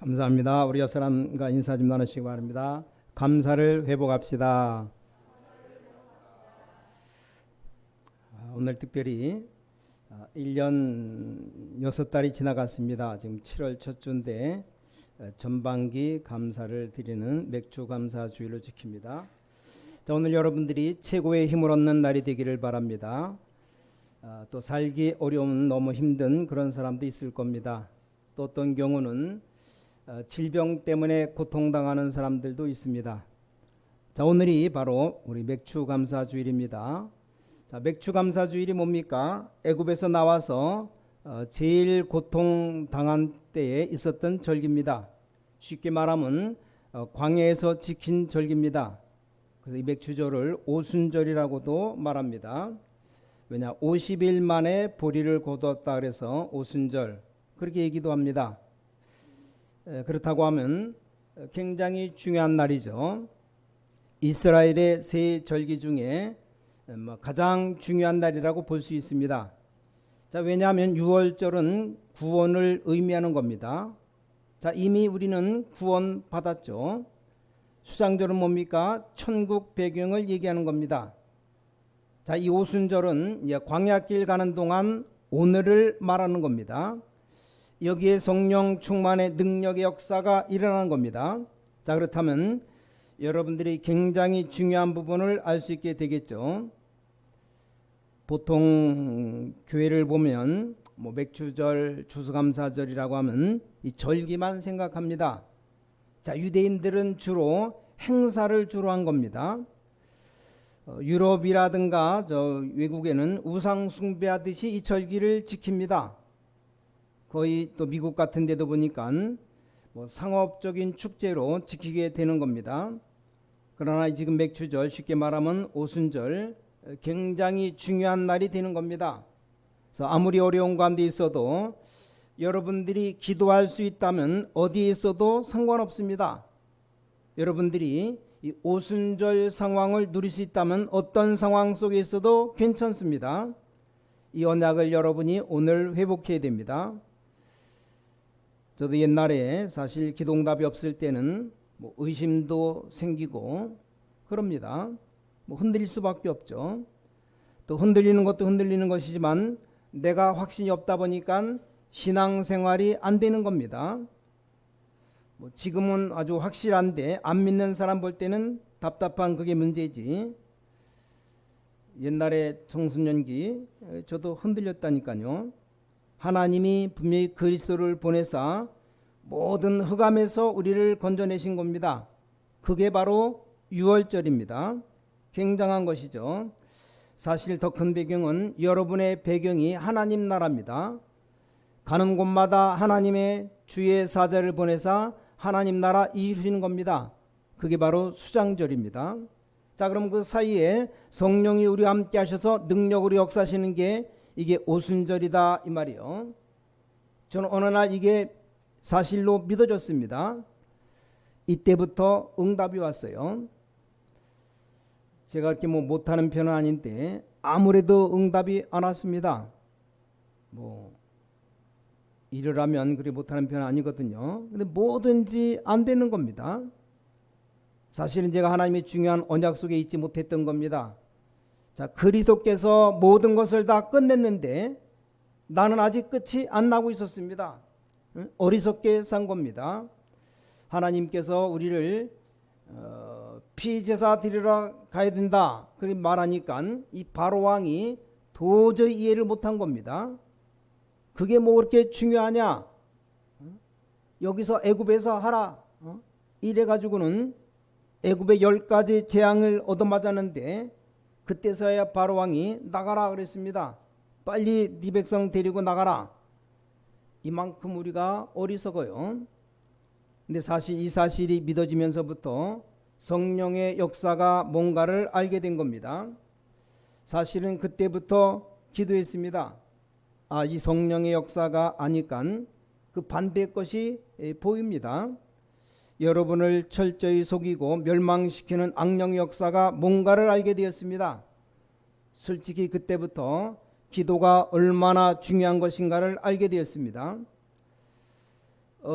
감사합니다. 우리 옆사람과 인사 좀 나누시기 바랍니다. 감사를 회복합시다. 오늘 특별히 1년 6달이 지나갔습니다. 지금 7월 첫 주인데 전반기 감사를 드리는 맥주 감사 주일로 지킵니다. 자, 오늘 여러분들이 최고의 힘을 얻는 날이 되기를 바랍니다. 또 살기 어려운 너무 힘든 그런 사람도 있을 겁니다. 또 어떤 경우는 질병 때문에 고통당하는 사람들도 있습니다. 자, 오늘이 바로 우리 맥주 감사 주일입니다. 자, 맥주 감사 주일이 뭡니까? 애굽에서 나와서 제일 고통당한 때에 있었던 절기입니다. 쉽게 말하면 광야에서 지킨 절기입니다. 그래서 이 맥주절을 오순절이라고도 말합니다. 왜냐, 50일 만에 보리를 거두었다 그래서 오순절 그렇게 얘기도 합니다. 그렇다고 하면 굉장히 중요한 날이죠. 이스라엘의 세 절기 중에 가장 중요한 날이라고 볼 수 있습니다. 자, 왜냐하면 6월절은 구원을 의미하는 겁니다. 자, 이미 우리는 구원 받았죠. 수장절은 뭡니까? 천국 배경을 얘기하는 겁니다. 자, 이 오순절은 광야길 가는 동안 오늘을 말하는 겁니다. 여기에 성령 충만의 능력의 역사가 일어나는 겁니다. 자, 그렇다면 여러분들이 굉장히 중요한 부분을 알 수 있게 되겠죠. 보통 교회를 보면 맥주절, 추수감사절이라고 하면 이 절기만 생각합니다. 자, 유대인들은 주로 행사를 주로 한 겁니다. 유럽이라든가 외국에는 우상 숭배하듯이 이 절기를 지킵니다. 거의 또 미국 같은 데도 보니까 상업적인 축제로 지키게 되는 겁니다. 그러나 지금 맥주절, 쉽게 말하면 오순절, 굉장히 중요한 날이 되는 겁니다. 그래서 아무리 어려운 가운데 있어도 여러분들이 기도할 수 있다면 어디에 있어도 상관없습니다. 여러분들이 이 오순절 상황을 누릴 수 있다면 어떤 상황 속에 있어도 괜찮습니다. 이 언약을 여러분이 오늘 회복해야 됩니다. 저도 옛날에 사실 기도응답이 없을 때는 의심도 생기고 그럽니다. 흔들릴 수밖에 없죠. 또 흔들리는 것도 흔들리는 것이지만 내가 확신이 없다 보니까 신앙생활이 안 되는 겁니다. 지금은 아주 확실한데 안 믿는 사람 볼 때는 답답한 그게 문제지. 옛날에 청소년기 저도 흔들렸다니까요. 하나님이 분명히 그리스도를 보내사 모든 흑암에서 우리를 건져내신 겁니다. 그게 바로 6월절입니다. 굉장한 것이죠. 사실 더 큰 배경은 여러분의 배경이 하나님 나라입니다. 가는 곳마다 하나님의 주의 사자를 보내사 하나님 나라 이루시는 겁니다. 그게 바로 수장절입니다. 자, 그럼 그 사이에 성령이 우리와 함께 하셔서 능력으로 역사하시는 게 이게 오순절이다 이 말이요. 저는 어느 날 이게 사실로 믿어졌습니다. 이때부터 응답이 왔어요. 제가 이렇게 못하는 편은 아닌데 아무래도 응답이 안 왔습니다. 일을 하면 그리 못하는 편은 아니거든요. 근데 뭐든지 안 되는 겁니다. 사실은 제가 하나님의 중요한 언약 속에 있지 못했던 겁니다. 자, 그리스도께서 모든 것을 다 끝냈는데 나는 아직 끝이 안 나고 있었습니다. 어리석게 산 겁니다. 하나님께서 우리를 피제사 드리러 가야 된다 그렇게 말하니까 이 바로왕이 도저히 이해를 못한 겁니다. 그게 그렇게 중요하냐? 여기서 애굽에서 하라 이래가지고는 애굽의 10가지 재앙을 얻어맞았는데 그때서야 바로왕이 나가라 그랬습니다. 빨리 네 백성 데리고 나가라. 이만큼 우리가 어리석어요. 근데 사실 이 사실이 믿어지면서부터 성령의 역사가 뭔가를 알게 된 겁니다. 사실은 그때부터 기도했습니다. 이 성령의 역사가 아니까 그 반대의 것이 보입니다. 여러분을 철저히 속이고 멸망시키는 악령의 역사가 뭔가를 알게 되었습니다. 솔직히 그때부터 기도가 얼마나 중요한 것인가를 알게 되었습니다.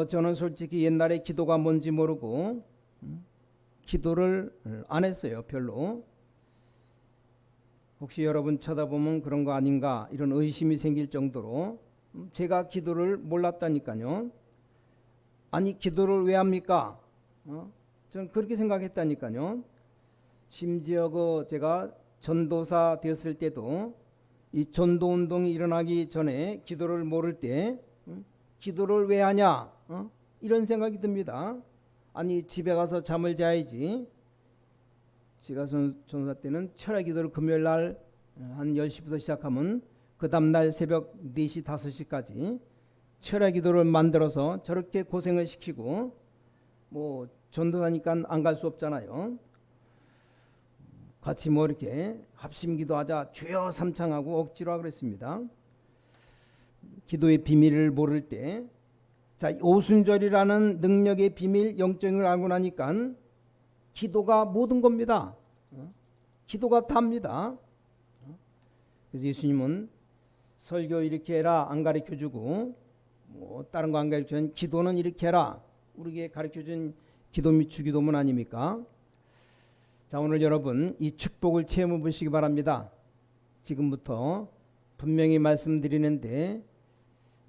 저는 솔직히 옛날에 기도가 뭔지 모르고 기도를 안 했어요. 별로. 혹시 여러분 쳐다보면 그런 거 아닌가 이런 의심이 생길 정도로 제가 기도를 몰랐다니까요. 아니 기도를 왜 합니까? 저는 그렇게 생각했다니까요. 심지어 제가 전도사 되었을 때도 이 전도 운동이 일어나기 전에 기도를 모를 때 기도를 왜 하냐 이런 생각이 듭니다. 아니 집에 가서 잠을 자야지. 제가 전도사 때는 철야 기도를 금요일 날 한 10시부터 시작하면 그 다음날 새벽 4시 5시까지 철야 기도를 만들어서 저렇게 고생을 시키고 뭐 전도사니까 안 갈 수 없잖아요. 같이 뭐 이렇게 합심 기도하자 주여 삼창하고 억지로 하고 그랬습니다. 기도의 비밀을 모를 때 자, 오순절이라는 능력의 비밀 영적을 알고 나니까 기도가 모든 겁니다. 기도가 답니다. 그래서 예수님은 설교 이렇게 해라 안 가르쳐주고 뭐 다른 거 안 가르쳐주는 기도는 이렇게 해라 우리에게 가르쳐준 기도 및 주기도문 아닙니까? 자, 오늘 여러분 이 축복을 체험해 보시기 바랍니다. 지금부터 분명히 말씀드리는데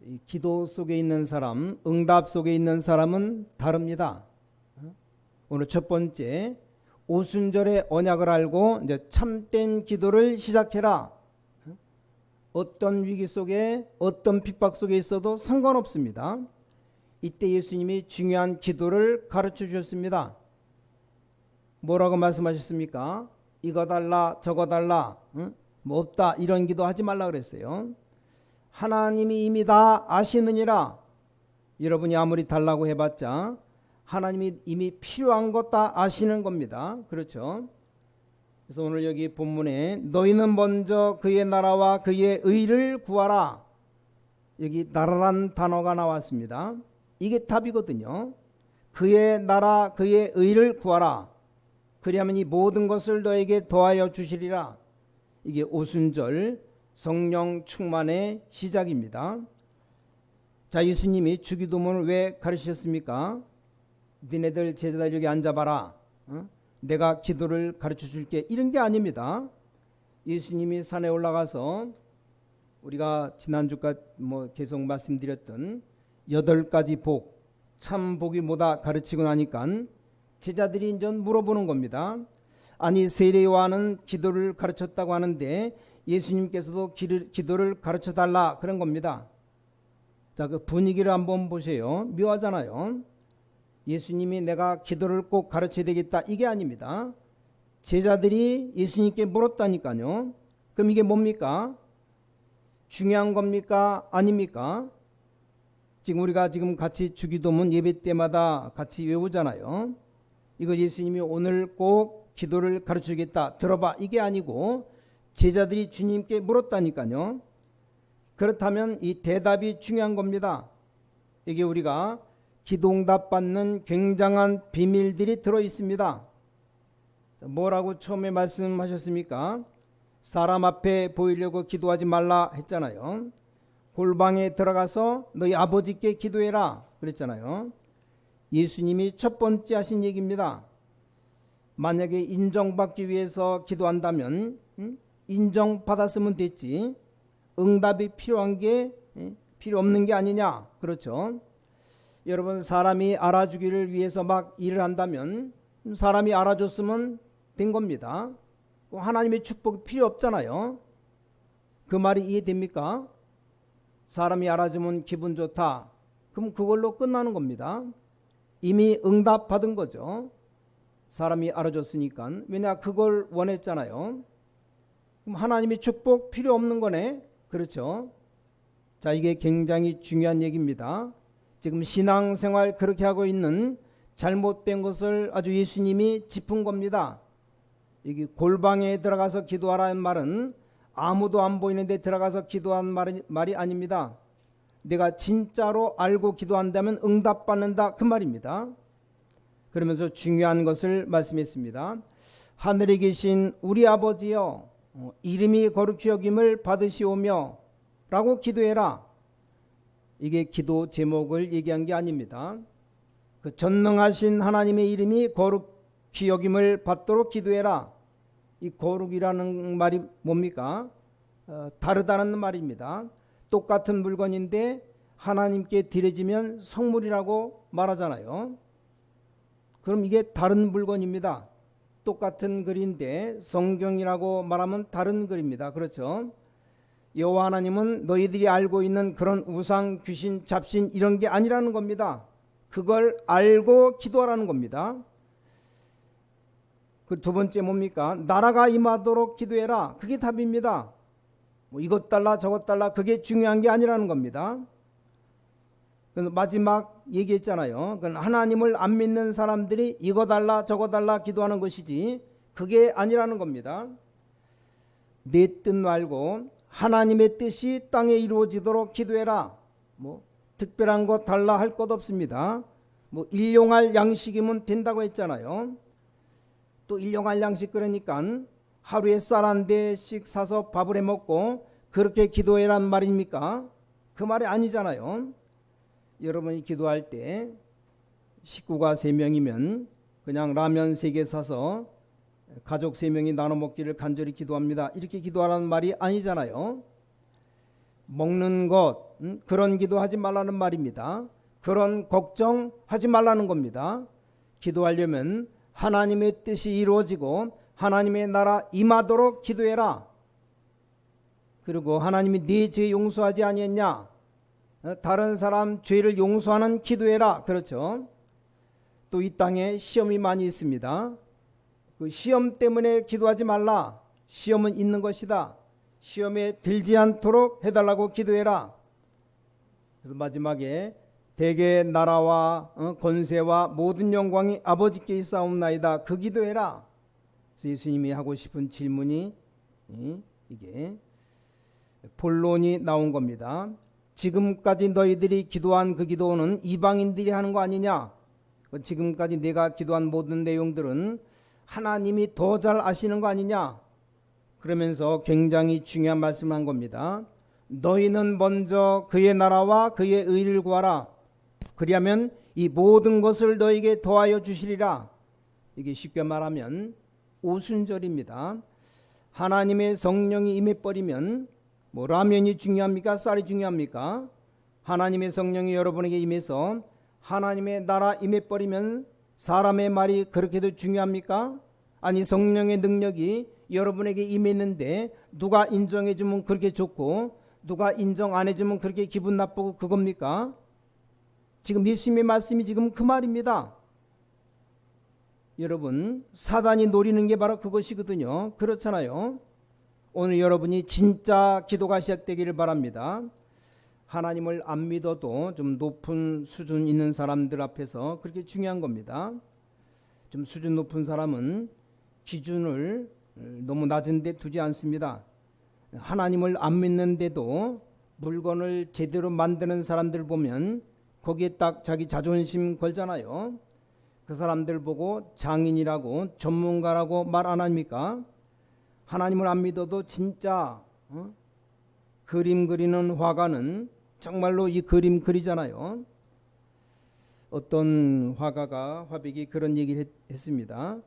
이 기도 속에 있는 사람, 응답 속에 있는 사람은 다릅니다. 오늘 첫 번째 오순절의 언약을 알고 이제 참된 기도를 시작해라. 어떤 위기 속에 어떤 핍박 속에 있어도 상관없습니다. 이때 예수님이 중요한 기도를 가르쳐 주셨습니다. 뭐라고 말씀하셨습니까? 이거 달라 저거 달라 뭐 없다 이런 기도 하지 말라 그랬어요. 하나님이 이미 다 아시느니라. 여러분이 아무리 달라고 해봤자 하나님이 이미 필요한 것 다 아시는 겁니다. 그렇죠? 그래서 오늘 여기 본문에 너희는 먼저 그의 나라와 그의 의를 구하라. 여기 나라란 단어가 나왔습니다. 이게 답이거든요. 그의 나라 그의 의를 구하라. 그리하면 이 모든 것을 너에게 더하여 주시리라. 이게 오순절 성령 충만의 시작입니다. 자, 예수님이 주기도문을 왜 가르치셨습니까? 니네들 제자들 여기 앉아봐라. 내가 기도를 가르쳐 줄게. 이런 게 아닙니다. 예수님이 산에 올라가서 우리가 지난주까지 뭐 계속 말씀드렸던 8가지 복, 참 복이 뭐다 가르치고 나니까 제자들이 이제 물어보는 겁니다. 아니 세례 요한은 기도를 가르쳤다고 하는데 예수님께서도 기도를 가르쳐 달라 그런 겁니다. 자, 그 분위기를 한번 보세요. 묘하잖아요. 예수님이 내가 기도를 꼭 가르쳐야 되겠다 이게 아닙니다. 제자들이 예수님께 물었다니까요. 그럼 이게 뭡니까? 중요한 겁니까? 아닙니까? 지금 우리가 지금 같이 주기도문 예배 때마다 같이 외우잖아요. 이거 예수님이 오늘 꼭 기도를 가르쳐주겠다 들어봐 이게 아니고 제자들이 주님께 물었다니까요. 그렇다면 이 대답이 중요한 겁니다. 이게 우리가 기도응답 받는 굉장한 비밀들이 들어있습니다. 뭐라고 처음에 말씀하셨습니까? 사람 앞에 보이려고 기도하지 말라 했잖아요. 골방에 들어가서 너희 아버지께 기도해라 그랬잖아요. 예수님이 첫 번째 하신 얘기입니다. 만약에 인정받기 위해서 기도한다면 인정받았으면 됐지 응답이 필요한 게 필요 없는 게 아니냐. 그렇죠. 여러분 사람이 알아주기를 위해서 막 일을 한다면 사람이 알아줬으면 된 겁니다. 하나님의 축복이 필요 없잖아요. 그 말이 이해됩니까? 사람이 알아주면 기분 좋다. 그럼 그걸로 끝나는 겁니다. 이미 응답 받은 거죠. 사람이 알아줬으니까. 왜냐 그걸 원했잖아요. 그럼 하나님의 축복 필요 없는 거네. 그렇죠. 자, 이게 굉장히 중요한 얘기입니다. 지금 신앙생활 그렇게 하고 있는 잘못된 것을 아주 예수님이 짚은 겁니다. 여기 골방에 들어가서 기도하라는 말은 아무도 안 보이는데 들어가서 기도한 말이 아닙니다. 내가 진짜로 알고 기도한다면 응답받는다 그 말입니다. 그러면서 중요한 것을 말씀했습니다. 하늘에 계신 우리 아버지여 이름이 거룩히 여김을 받으시오며 라고 기도해라. 이게 기도 제목을 얘기한 게 아닙니다. 그 전능하신 하나님의 이름이 거룩히 여김을 받도록 기도해라. 이 거룩이라는 말이 뭡니까? 다르다는 말입니다. 똑같은 물건인데 하나님께 드려지면 성물이라고 말하잖아요. 그럼 이게 다른 물건입니다. 똑같은 글인데 성경이라고 말하면 다른 글입니다. 그렇죠? 여호와 하나님은 너희들이 알고 있는 그런 우상, 귀신, 잡신 이런 게 아니라는 겁니다. 그걸 알고 기도하라는 겁니다. 그 두 번째 뭡니까? 나라가 임하도록 기도해라. 그게 답입니다. 뭐 이것 달라 저것 달라 그게 중요한 게 아니라는 겁니다. 그래서 마지막 얘기했잖아요. 그건 하나님을 안 믿는 사람들이 이거 달라 저거 달라 기도하는 것이지 그게 아니라는 겁니다. 내 뜻 말고 하나님의 뜻이 땅에 이루어지도록 기도해라. 뭐 특별한 것 달라 할 것 없습니다. 뭐 일용할 양식이면 된다고 했잖아요. 또 일용할 양식 그러니까 하루에 쌀 한 대씩 사서 밥을 해 먹고 그렇게 기도해란 말입니까? 그 말이 아니잖아요. 여러분이 기도할 때 식구가 3명이면 그냥 라면 3개 사서 가족 3명이 나눠 먹기를 간절히 기도합니다. 이렇게 기도하라는 말이 아니잖아요. 먹는 것 그런 기도하지 말라는 말입니다. 그런 걱정하지 말라는 겁니다. 기도하려면 하나님의 뜻이 이루어지고 하나님의 나라 임하도록 기도해라. 그리고 하나님이 네 죄 용서하지 아니했냐? 다른 사람 죄를 용서하는 기도해라. 그렇죠? 또 이 땅에 시험이 많이 있습니다. 그 시험 때문에 기도하지 말라. 시험은 있는 것이다. 시험에 들지 않도록 해달라고 기도해라. 그래서 마지막에 대개 나라와 권세와 모든 영광이 아버지께 있사옵나이다. 그 기도해라. 그래서 예수님이 하고 싶은 질문이 이게 본론이 나온 겁니다. 지금까지 너희들이 기도한 그 기도는 이방인들이 하는 거 아니냐? 지금까지 내가 기도한 모든 내용들은 하나님이 더 잘 아시는 거 아니냐? 그러면서 굉장히 중요한 말씀을 한 겁니다. 너희는 먼저 그의 나라와 그의 의를 구하라. 그리하면 이 모든 것을 너에게 더하여 주시리라. 이게 쉽게 말하면 오순절입니다. 하나님의 성령이 임해버리면 뭐 라면이 중요합니까? 쌀이 중요합니까? 하나님의 성령이 여러분에게 임해서 하나님의 나라 임해버리면 사람의 말이 그렇게도 중요합니까? 아니 성령의 능력이 여러분에게 임했는데 누가 인정해주면 그렇게 좋고 누가 인정 안 해주면 그렇게 기분 나쁘고 그겁니까? 지금 예수님의 말씀이 지금 그 말입니다. 여러분 사단이 노리는 게 바로 그것이거든요. 그렇잖아요. 오늘 여러분이 진짜 기도가 시작되기를 바랍니다. 하나님을 안 믿어도 좀 높은 수준 있는 사람들 앞에서 그렇게 중요한 겁니다. 좀 수준 높은 사람은 기준을 너무 낮은 데 두지 않습니다. 하나님을 안 믿는데도 물건을 제대로 만드는 사람들 보면 거기에 딱 자기 자존심 걸잖아요. 그 사람들 보고 장인이라고 전문가라고 말 안 합니까? 하나님을 안 믿어도 진짜 그림 그리는 화가는 정말로 이 그림 그리잖아요. 어떤 화가가 화백이 그런 얘기를 했습니다.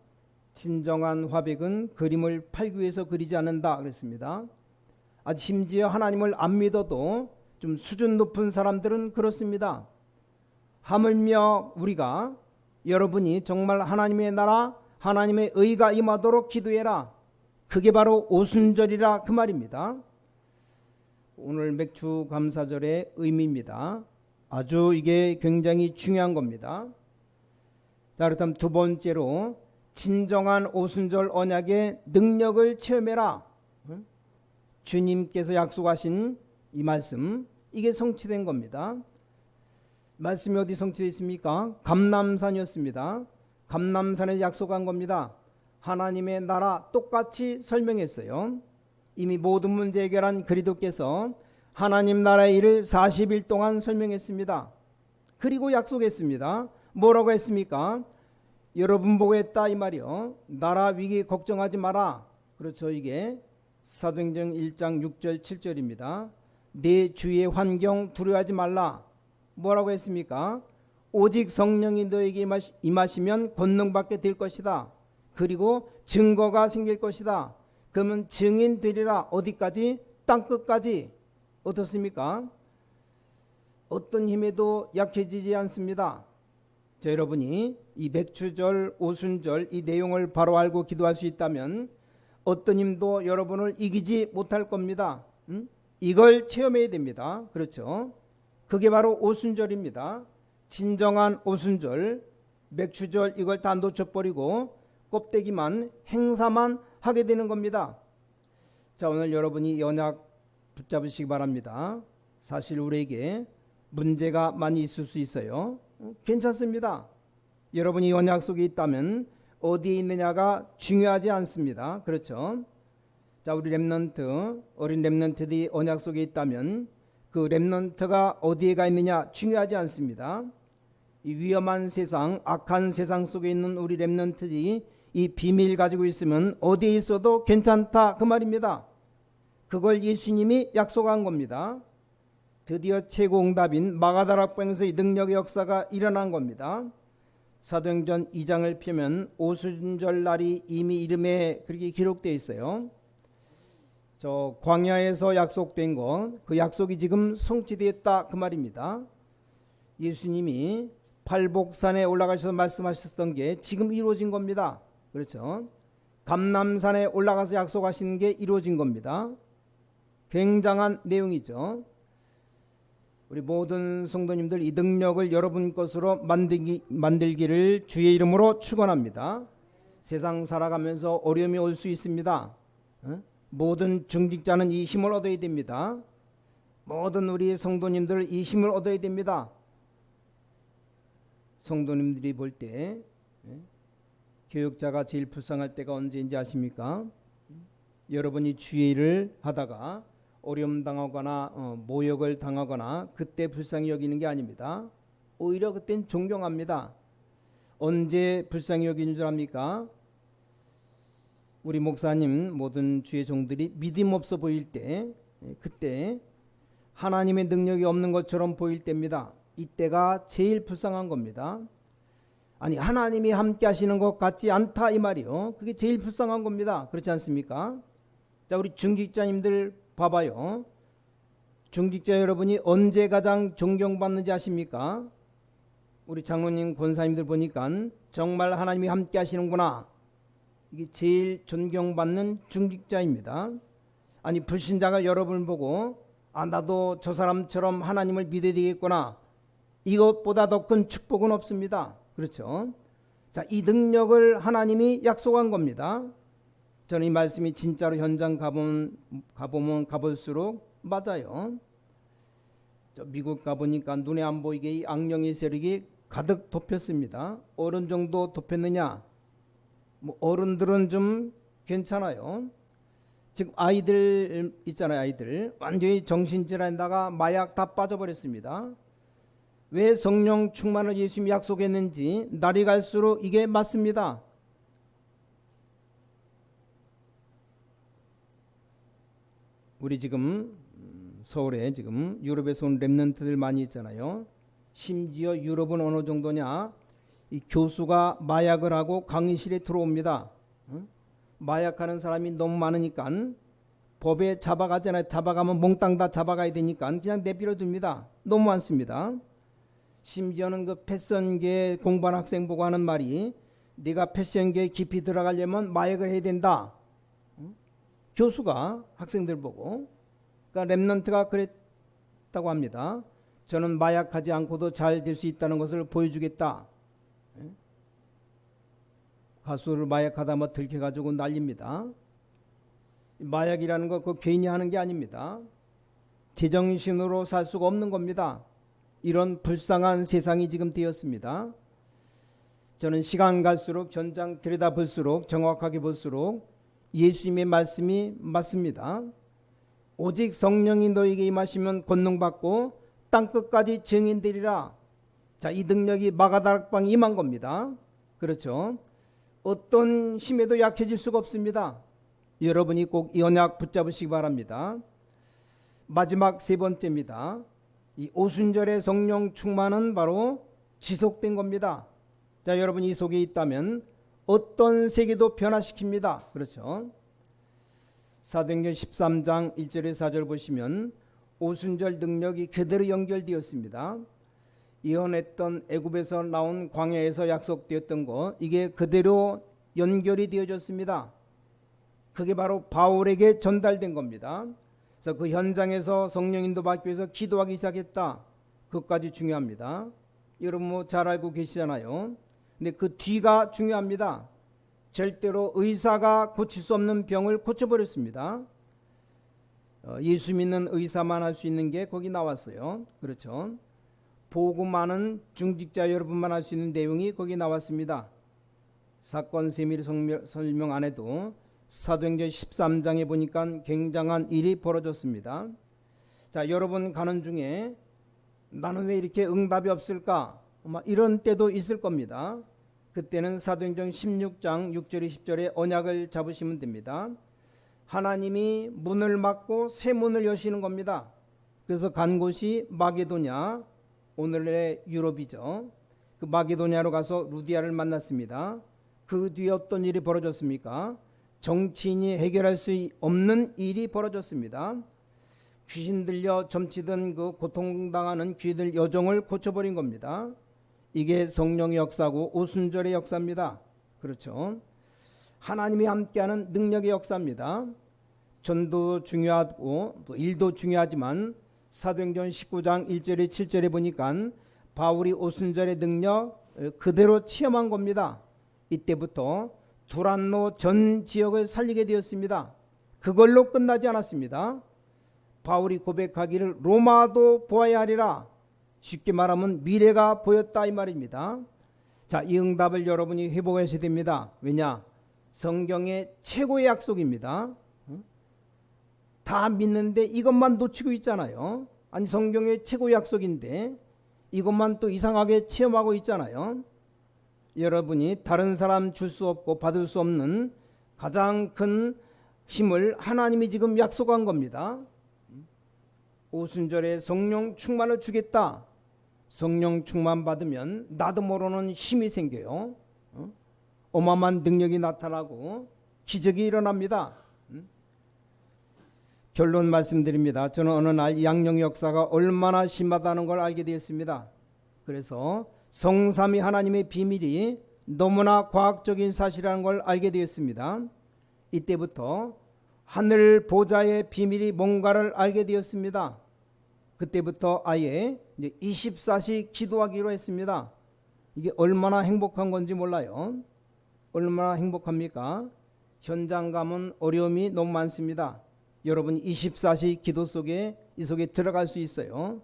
진정한 화백은 그림을 팔기 위해서 그리지 않는다 그랬습니다. 아주 심지어 하나님을 안 믿어도 좀 수준 높은 사람들은 그렇습니다. 하물며 우리가 여러분이 정말 하나님의 나라 하나님의 의가 임하도록 기도해라. 그게 바로 오순절이라 그 말입니다. 오늘 맥주 감사절의 의미입니다. 아주 이게 굉장히 중요한 겁니다. 자, 그렇다면 두 번째로 진정한 오순절 언약의 능력을 체험해라. 주님께서 약속하신 이 말씀 이게 성취된 겁니다. 말씀이 어디 성취되어 있습니까? 감람산이었습니다. 감람산에 약속한 겁니다. 하나님의 나라 똑같이 설명했어요. 이미 모든 문제 해결한 그리스도께서 하나님 나라의 일을 40일 동안 설명했습니다. 그리고 약속했습니다. 뭐라고 했습니까? 여러분 보고 했다 이 말이요. 나라 위기 걱정하지 마라. 그렇죠. 이게 사도행전 1장 6절 7절입니다. 내 주위의 환경 두려워하지 말라. 뭐라고 했습니까? 오직 성령이 너에게 임하시면 권능받게 될 것이다. 그리고 증거가 생길 것이다. 그러면 증인 되리라. 어디까지? 땅끝까지. 어떻습니까? 어떤 힘에도 약해지지 않습니다. 자, 여러분이 이 맥추절, 오순절 이 내용을 바로 알고 기도할 수 있다면 어떤 힘도 여러분을 이기지 못할 겁니다. 이걸 체험해야 됩니다. 그렇죠? 그게 바로 오순절입니다. 진정한 오순절, 맥추절 이걸 다 놓쳐버리고 껍데기만 행사만 하게 되는 겁니다. 자, 오늘 여러분이 연약 붙잡으시기 바랍니다. 사실 우리에게 문제가 많이 있을 수 있어요. 괜찮습니다. 여러분이 연약 속에 있다면 어디에 있느냐가 중요하지 않습니다. 그렇죠? 자, 우리 렘넌트, 어린 렘넌트들이 언약 속에 있다면 그 렘넌트가 어디에 가 있느냐 중요하지 않습니다. 이 위험한 세상, 악한 세상 속에 있는 우리 렘넌트들이 이 비밀 가지고 있으면 어디에 있어도 괜찮다 그 말입니다. 그걸 예수님이 약속한 겁니다. 드디어 최고 응답인 마가다락방에서의 능력의 역사가 일어난 겁니다. 사도행전 2장을 펴면 오순절 날이 이미 이름에 그렇게 기록되어 있어요. 저 광야에서 약속된 것, 그 약속이 지금 성취되었다 그 말입니다. 예수님이 팔복산에 올라가셔서 말씀하셨던 게 지금 이루어진 겁니다. 그렇죠? 감람산에 올라가서 약속하시는 게 이루어진 겁니다. 굉장한 내용이죠. 우리 모든 성도님들 이 능력을 여러분 것으로 만들기를 주의 이름으로 축원합니다. 세상 살아가면서 어려움이 올 수 있습니다. 모든 중직자는 이 힘을 얻어야 됩니다. 모든 우리 성도님들 이 힘을 얻어야 됩니다. 성도님들이 볼 때 교육자가 제일 불쌍할 때가 언제인지 아십니까? 여러분이 주의 일을 하다가 어려움 당하거나 모욕을 당하거나 그때 불쌍히 여기는 게 아닙니다. 오히려 그땐 존경합니다. 언제 불쌍히 여기는 줄 압니까? 우리 목사님 모든 주의 종들이 믿음 없어 보일 때, 그때 하나님의 능력이 없는 것처럼 보일 때입니다. 이때가 제일 불쌍한 겁니다. 아니 하나님이 함께 하시는 것 같지 않다 이 말이요. 그게 제일 불쌍한 겁니다. 그렇지 않습니까? 자, 우리 중직자님들 봐봐요. 중직자 여러분이 언제 가장 존경받는지 아십니까? 우리 장로님 권사님들 보니까 정말 하나님이 함께 하시는구나. 이게 제일 존경받는 중직자입니다. 아니 불신자가 여러분을 보고 나도 저 사람처럼 하나님을 믿어야 되겠구나. 이것보다 더 큰 축복은 없습니다. 그렇죠? 자, 이 능력을 하나님이 약속한 겁니다. 저는 이 말씀이 진짜로 현장 가보면 가볼수록 맞아요. 저 미국 가보니까 눈에 안 보이게 이 악령의 세력이 가득 덮였습니다. 어른 정도 덮였느냐? 뭐 어른들은 좀 괜찮아요. 지금 아이들 있잖아요. 아이들 완전히 정신질환에다가 마약 다 빠져버렸습니다. 왜 성령 충만을 예수님이 약속했는지 날이 갈수록 이게 맞습니다. 우리 지금 서울에 지금 유럽에서 온 렘넌트들 많이 있잖아요. 심지어 유럽은 어느 정도냐? 이 교수가 마약을 하고 강의실에 들어옵니다. 마약하는 사람이 너무 많으니까 법에 잡아가잖아요. 잡아가면 몽땅 다 잡아가야 되니까 그냥 내버려 둡니다. 너무 많습니다. 심지어는 그 패션계 공부하는 학생 보고 하는 말이 네가 패션계에 깊이 들어가려면 마약을 해야 된다. 교수가 학생들 보고, 그러니까 렘넌트가 그랬다고 합니다. 저는 마약하지 않고도 잘 될 수 있다는 것을 보여주겠다. 가수를 마약하다 뭐 들켜가지고 난립니다. 마약이라는 거 그 괜히 하는 게 아닙니다. 제정신으로 살 수가 없는 겁니다. 이런 불쌍한 세상이 지금 되었습니다. 저는 시간 갈수록 전장 들여다볼수록 정확하게 볼수록 예수님의 말씀이 맞습니다. 오직 성령이 너에게 임하시면 권능받고 땅끝까지 증인되리라. 자, 이 능력이 마가다락방에 임한 겁니다. 그렇죠? 어떤 힘에도 약해질 수가 없습니다. 여러분이 꼭 이 언약 붙잡으시기 바랍니다. 마지막 세 번째입니다. 이 오순절의 성령 충만은 바로 지속된 겁니다. 자, 여러분 이 속에 있다면 어떤 세계도 변화시킵니다. 그렇죠? 사도행전 13장 1절에 4절 보시면 오순절 능력이 그대로 연결되었습니다. 예언했던 애굽에서 나온 광야에서 약속되었던 것, 이게 그대로 연결이 되어졌습니다. 그게 바로 바울에게 전달된 겁니다. 그래서 그 현장에서 성령 인도 받기 위해서 기도하기 시작했다. 그것까지 중요합니다. 여러분 뭐 잘 알고 계시잖아요. 근데 그 뒤가 중요합니다. 절대로 의사가 고칠 수 없는 병을 고쳐버렸습니다. 예수 믿는 의사만 할 수 있는 게 거기 나왔어요. 그렇죠? 복음하는 중직자 여러분만 할 수 있는 내용이 거기 나왔습니다. 사건 세밀히 설명 안 해도 사도행전 13장에 보니까 굉장한 일이 벌어졌습니다. 자, 여러분 가는 중에 나는 왜 이렇게 응답이 없을까? 이런 때도 있을 겁니다. 그때는 사도행전 16장 6절 10절에 언약을 잡으시면 됩니다. 하나님이 문을 막고 새 문을 여시는 겁니다. 그래서 간 곳이 마게도냐, 오늘의 유럽이죠. 그 마게도냐로 가서 루디아를 만났습니다. 그 뒤에 어떤 일이 벌어졌습니까? 정치인이 해결할 수 없는 일이 벌어졌습니다. 귀신 들려 점치던 그 고통당하는 귀들 여정을 고쳐버린 겁니다. 이게 성령의 역사고 오순절의 역사입니다. 그렇죠? 하나님이 함께하는 능력의 역사입니다. 전도 중요하고 또 일도 중요하지만 사도행전 19장 1절에 7절에 보니까 바울이 오순절의 능력 그대로 체험한 겁니다. 이때부터 두란노 전 지역을 살리게 되었습니다. 그걸로 끝나지 않았습니다. 바울이 고백하기를 로마도 보아야 하리라. 쉽게 말하면 미래가 보였다 이 말입니다. 자, 이 응답을 여러분이 회복하셔야 됩니다. 왜냐? 성경의 최고의 약속입니다. 다 믿는데 이것만 놓치고 있잖아요. 아니 성경의 최고의 약속인데 이것만 또 이상하게 체험하고 있잖아요. 여러분이 다른 사람 줄 수 없고 받을 수 없는 가장 큰 힘을 하나님이 지금 약속한 겁니다. 오순절에 성령 충만을 주겠다. 성령 충만 받으면 나도 모르는 힘이 생겨요. 어마어마한 능력이 나타나고 기적이 일어납니다. 결론 말씀드립니다. 저는 어느 날 양령 역사가 얼마나 심하다는 걸 알게 되었습니다. 그래서 성삼위 하나님의 비밀이 너무나 과학적인 사실이라는 걸 알게 되었습니다. 이때부터 하늘 보좌의 비밀이 뭔가를 알게 되었습니다. 그때부터 아예 24시 기도하기로 했습니다. 이게 얼마나 행복한 건지 몰라요. 얼마나 행복합니까? 현장 가면 어려움이 너무 많습니다. 여러분 24시 기도 속에 이 속에 들어갈 수 있어요.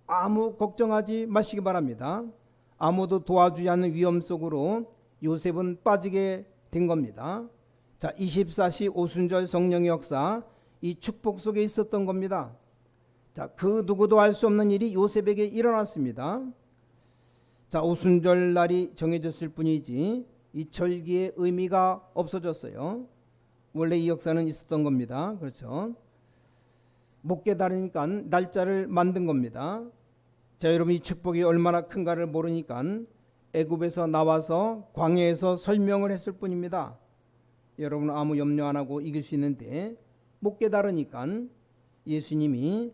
아무 걱정하지 마시기 바랍니다. 아무도 도와주지 않는 위험 속으로 요셉은 빠지게 된 겁니다. 자, 24시 오순절 성령의 역사, 이 축복 속에 있었던 겁니다. 자, 그 누구도 알 수 없는 일이 요셉에게 일어났습니다. 자, 오순절 날이 정해졌을 뿐이지 이 절기의 의미가 없어졌어요. 원래 이 역사는 있었던 겁니다. 그렇죠? 못 깨달으니까 날짜를 만든 겁니다. 자, 여러분 이 축복이 얼마나 큰가를 모르니까 애굽에서 나와서 광야에서 설명을 했을 뿐입니다. 여러분 아무 염려 안 하고 이길 수 있는데 못 깨달으니까 예수님이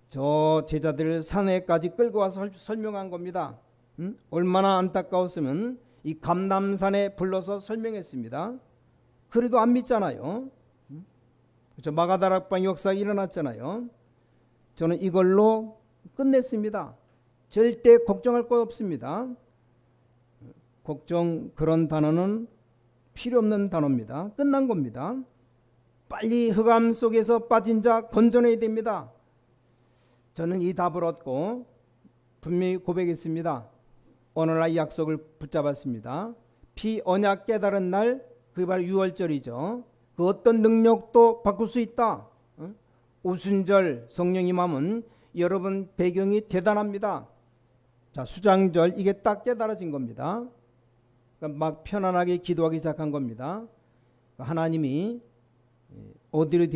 저 제자들을 산에까지 끌고 와서 설명한 겁니다. 얼마나 안타까웠으면 이 감람산에 불러서 설명했습니다. 그래도 안 믿잖아요. 그렇죠? 마가다락방 역사가 일어났잖아요. 저는 이걸로 끝냈습니다. 절대 걱정할 것 없습니다. 걱정 그런 단어는 필요 없는 단어입니다. 끝난 겁니다. 빨리 흑암 속에서 빠진 자 건져내야 됩니다. 저는 이 답을 얻고 분명히 고백했습니다. 오늘날 약속을 붙잡았습니다. 피언약 깨달은 날, 그게 바로 6월절이죠. 그 어떤 능력도 바꿀 수 있다. 오순절 성령 임함은 여러분 배경이 대단합니다. 자, 수장절 이게 딱 깨달아진 겁니다. 그러니까 막 편안하게 기도하기 시작한 겁니다. 하나님이 어디로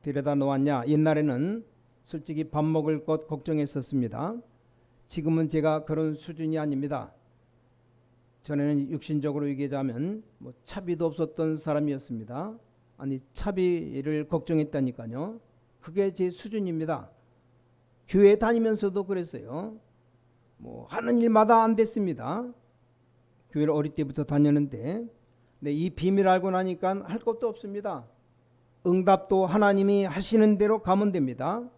데려다 놓았냐? 옛날에는 솔직히 밥 먹을 것 걱정했었습니다. 지금은 제가 그런 수준이 아닙니다. 전에는 육신적으로 얘기하자면 차비도 없었던 사람이었습니다. 아니, 차비를 걱정했다니까요. 그게 제 수준입니다. 교회 다니면서도 그랬어요. 하는 일마다 안 됐습니다. 교회를 어릴 때부터 다녔는데, 네, 이 비밀 알고 나니까 할 것도 없습니다. 응답도 하나님이 하시는 대로 가면 됩니다.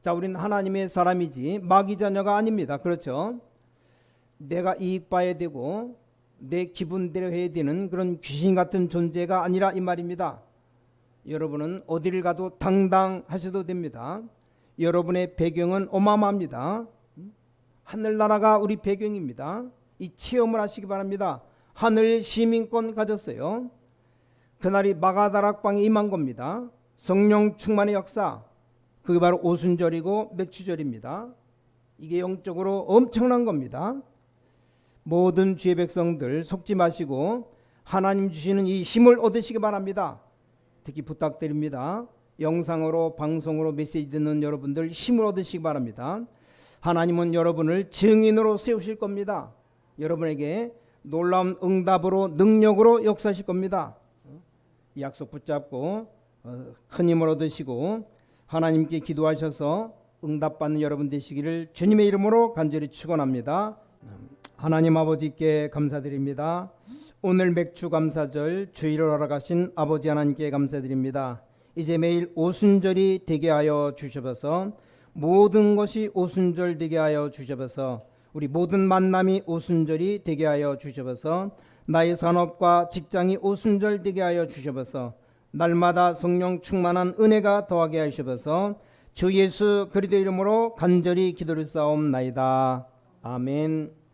자, 우리는 하나님의 사람이지 마귀 자녀가 아닙니다. 그렇죠? 내가 이익 봐야 되고 내 기분대로 해야 되는 그런 귀신 같은 존재가 아니라 이 말입니다. 여러분은 어디를 가도 당당하셔도 됩니다. 여러분의 배경은 어마어마합니다. 하늘나라가 우리 배경입니다. 이 체험을 하시기 바랍니다. 하늘 시민권 가졌어요. 그날이 마가다락방에 임한 겁니다. 성령 충만의 역사, 그게 바로 오순절이고 맥주절입니다. 이게 영적으로 엄청난 겁니다. 모든 주의 백성들 속지 마시고 하나님 주시는 이 힘을 얻으시기 바랍니다. 특히 부탁드립니다. 영상으로 방송으로 메시지 듣는 여러분들 힘을 얻으시기 바랍니다. 하나님은 여러분을 증인으로 세우실 겁니다. 여러분에게 놀라운 응답으로 능력으로 역사하실 겁니다. 이 약속 붙잡고 큰 힘을 얻으시고 하나님께 기도하셔서 응답받는 여러분 되시기를 주님의 이름으로 간절히 축원합니다. 하나님 아버지께 감사드립니다. 오늘 맥주 감사절 주일을 허락하신 아버지 하나님께 감사드립니다. 이제 매일 오순절이 되게 하여 주셔서 모든 것이 오순절 되게 하여 주셔서 우리 모든 만남이 오순절이 되게 하여 주셔서 나의 산업과 직장이 오순절 되게 하여 주셔서 날마다 성령 충만한 은혜가 더하게 하셔서 주 예수 그리스도 이름으로 간절히 기도를 쌓옵나이다. 아멘.